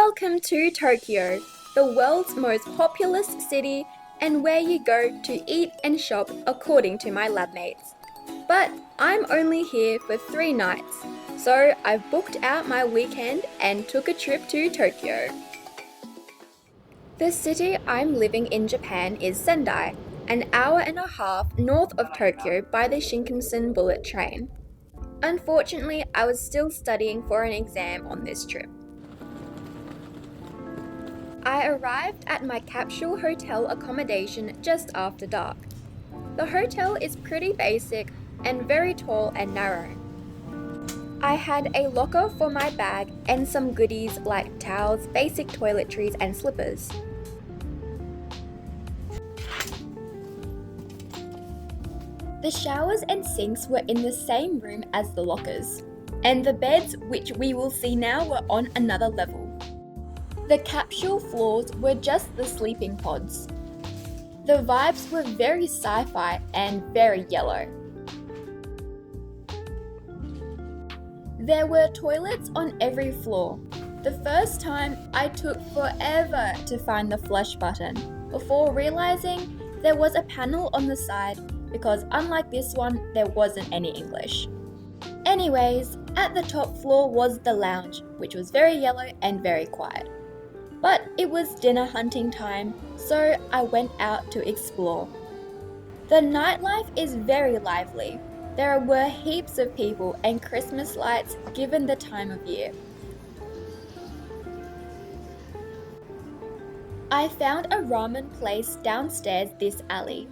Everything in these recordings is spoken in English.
Welcome to Tokyo, the world's most populous city and where you go to eat and shop according to my lab mates. But I'm only here for 3 nights, so I've booked out my weekend and took a trip to Tokyo. The city I'm living in Japan is Sendai, an hour and a half north of Tokyo by the Shinkansen bullet train. Unfortunately, I was still studying for an exam on this trip. I arrived at my capsule hotel accommodation just after dark. The hotel is pretty basic and very tall and narrow. I had a locker for my bag and some goodies like towels, basic toiletries and slippers. The showers and sinks were in the same room as the lockers, and the beds, which we will see now, were on another level. The capsule floors were just the sleeping pods. The vibes were very sci-fi and very yellow. There were toilets on every floor. The first time I took forever to find the flush button before realizing there was a panel on the side because unlike this one, there wasn't any English. Anyways, at the top floor was the lounge, which was very yellow and very quiet. But it was dinner hunting time, so I went out to explore. The nightlife is very lively. There were heaps of people and Christmas lights given the time of year. I found a ramen place downstairs this alley.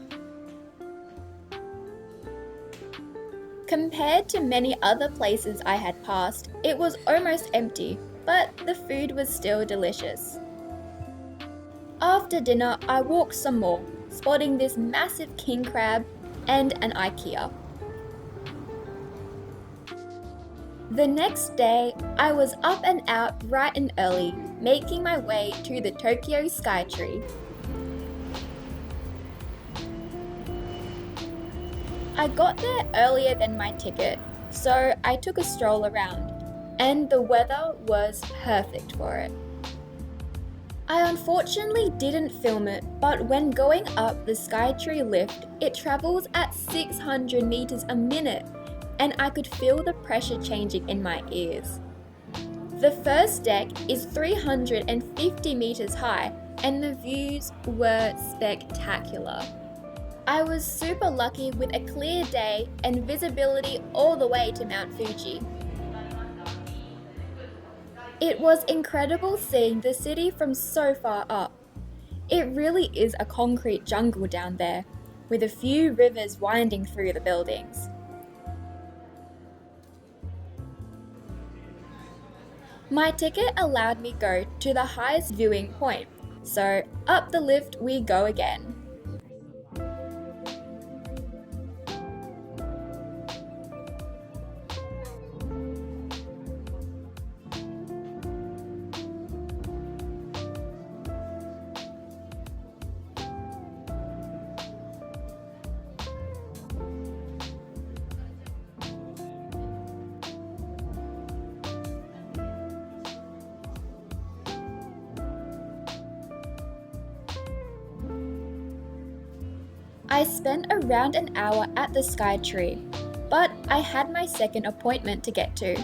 Compared to many other places I had passed, it was almost empty, but the food was still delicious. After dinner, I walked some more, spotting this massive king crab and an IKEA. The next day, I was up and out bright and early, making my way to the Tokyo Skytree. I got there earlier than my ticket, so I took a stroll around, and the weather was perfect for it. I unfortunately didn't film it, but when going up the Skytree lift, it travels at 600 meters a minute, and I could feel the pressure changing in my ears. The first deck is 350 meters high, and the views were spectacular. I was super lucky with a clear day and visibility all the way to Mount Fuji. It was incredible seeing the city from so far up. It really is a concrete jungle down there, with a few rivers winding through the buildings. My ticket allowed me go to the highest viewing point, so up the lift we go again. I spent around an hour at the Skytree, but I had my second appointment to get to.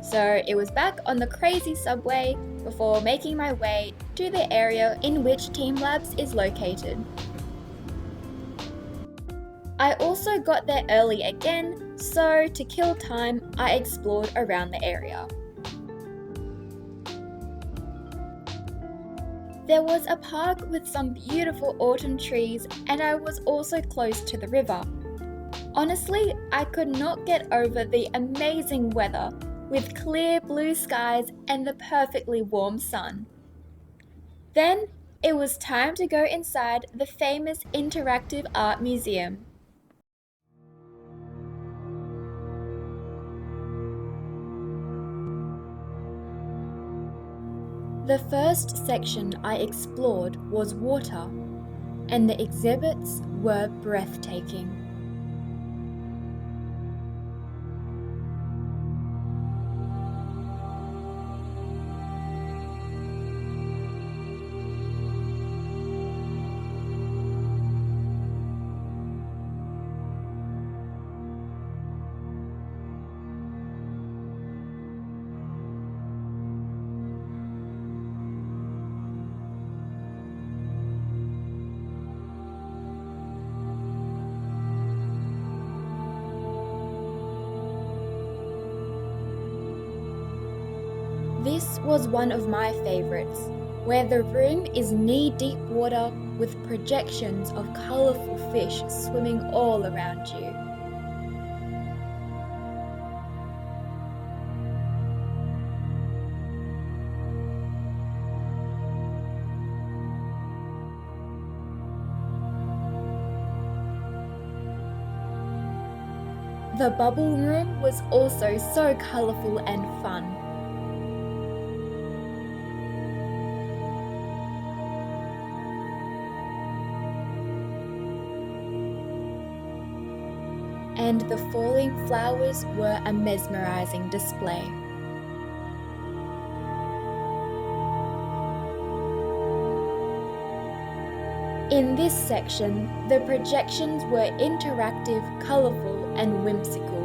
So it was back on the crazy subway before making my way to the area in which Team Labs is located. I also got there early again, so to kill time, I explored around the area. There was a park with some beautiful autumn trees, and I was also close to the river. Honestly, I could not get over the amazing weather with clear blue skies and the perfectly warm sun. Then it was time to go inside the famous interactive art museum. The first section I explored was water, and the exhibits were breathtaking. was one of my favourites, where the room is knee-deep water with projections of colourful fish swimming all around you. The bubble room was also so colourful and fun. And the falling flowers were a mesmerising display. In this section, the projections were interactive, colourful, and whimsical.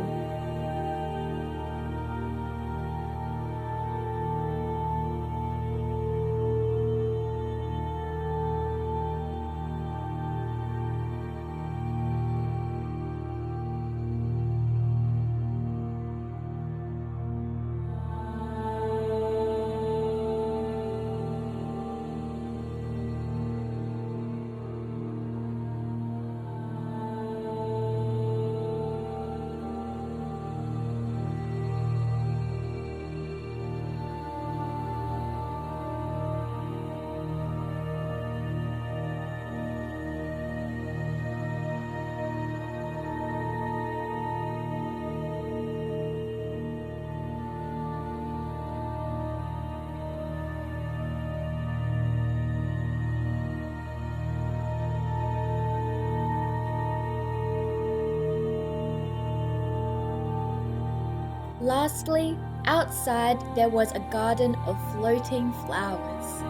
Lastly, outside there was a garden of floating flowers.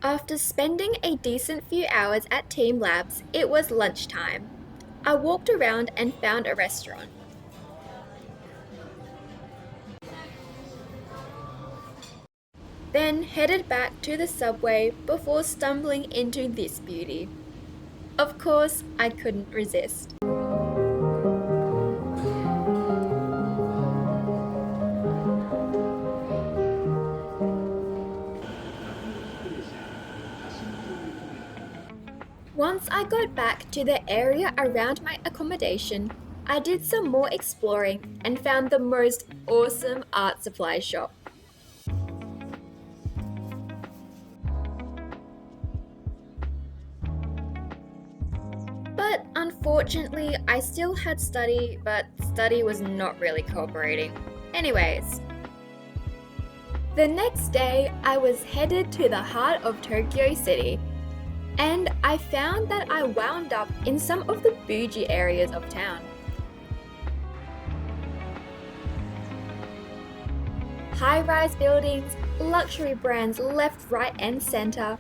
After spending a decent few hours at Team Labs, it was lunchtime. I walked around and found a restaurant. Then headed back to the subway before stumbling into this beauty. Of course, I couldn't resist. Once I got back to the area around my accommodation, I did some more exploring and found the most awesome art supply shop. But unfortunately, I still had study, but study was not really cooperating. Anyways, the next day I was headed to the heart of Tokyo City, and I found that I wound up in some of the bougie areas of town. High-rise buildings, luxury brands left, right and center.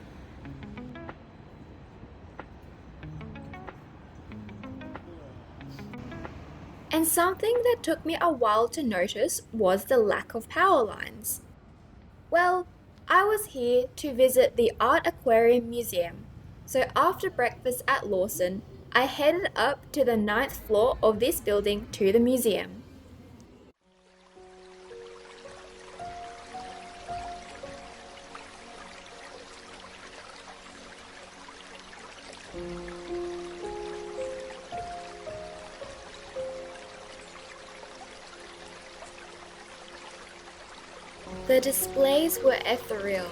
And something that took me a while to notice was the lack of power lines. Well, I was here to visit the Art Aquarium Museum, so after breakfast at Lawson, I headed up to the 9th floor of this building to the museum. The displays were ethereal.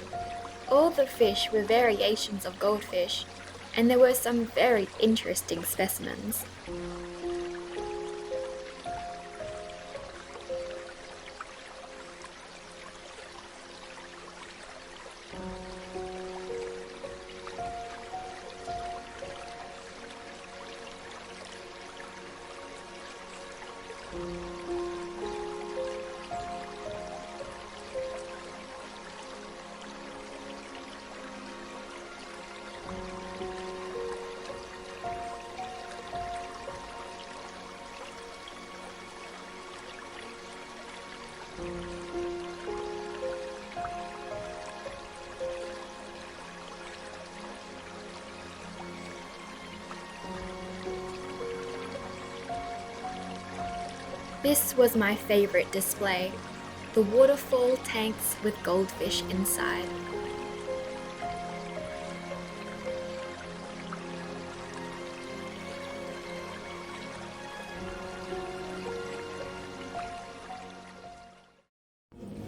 All the fish were variations of goldfish, and there were some very interesting specimens. This was my favourite display, the waterfall tanks with goldfish inside.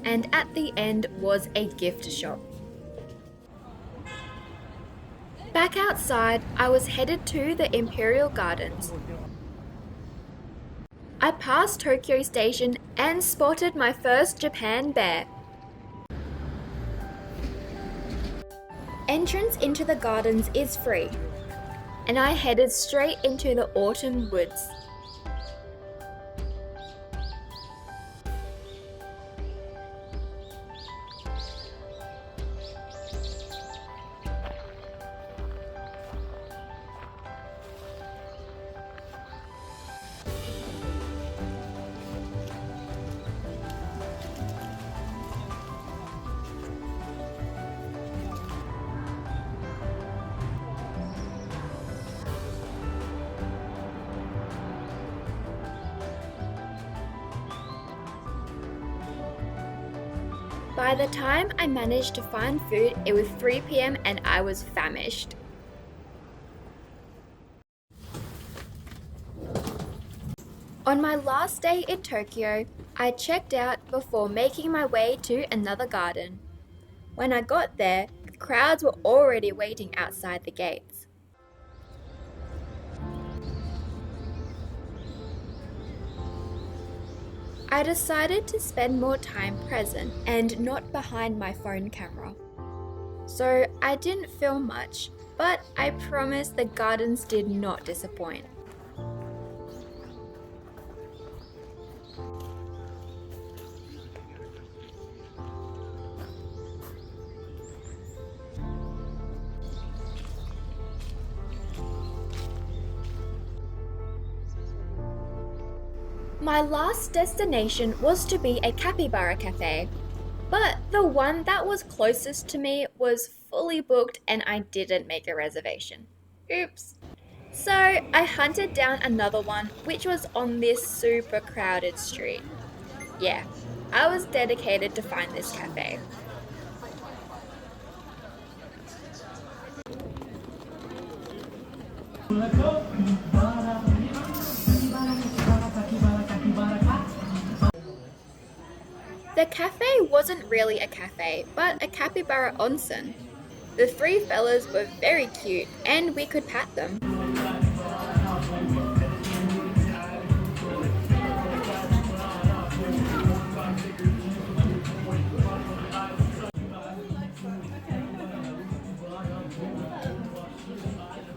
And at the end was a gift shop. Back outside, I was headed to the Imperial Gardens. I passed Tokyo Station and spotted my first Japan bear. Entrance into the gardens is free, and I headed straight into the autumn woods. By the time I managed to find food, it was 3 p.m. and I was famished. On my last day in Tokyo, I checked out before making my way to another garden. When I got there, the crowds were already waiting outside the gates. I decided to spend more time present and not behind my phone camera. So I didn't film much, but I promise the gardens did not disappoint. My last destination was to be a capybara cafe, but the one that was closest to me was fully booked and I didn't make a reservation. Oops. So I hunted down another one which was on this super crowded street. Yeah, I was dedicated to find this cafe. The cafe wasn't really a cafe, but a capybara onsen. The three fellas were very cute and we could pat them.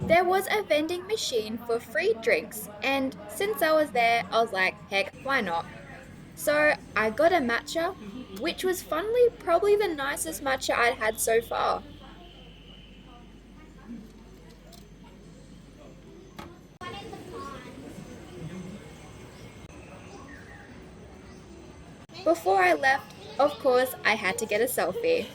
There was a vending machine for free drinks, and since I was there, I was like, heck, why not? So I got a matcha, which was funnily probably the nicest matcha I'd had so far. Before I left, of course, I had to get a selfie.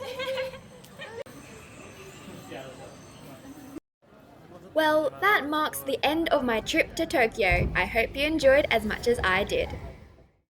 Well, that marks the end of my trip to Tokyo. I hope you enjoyed as much as I did.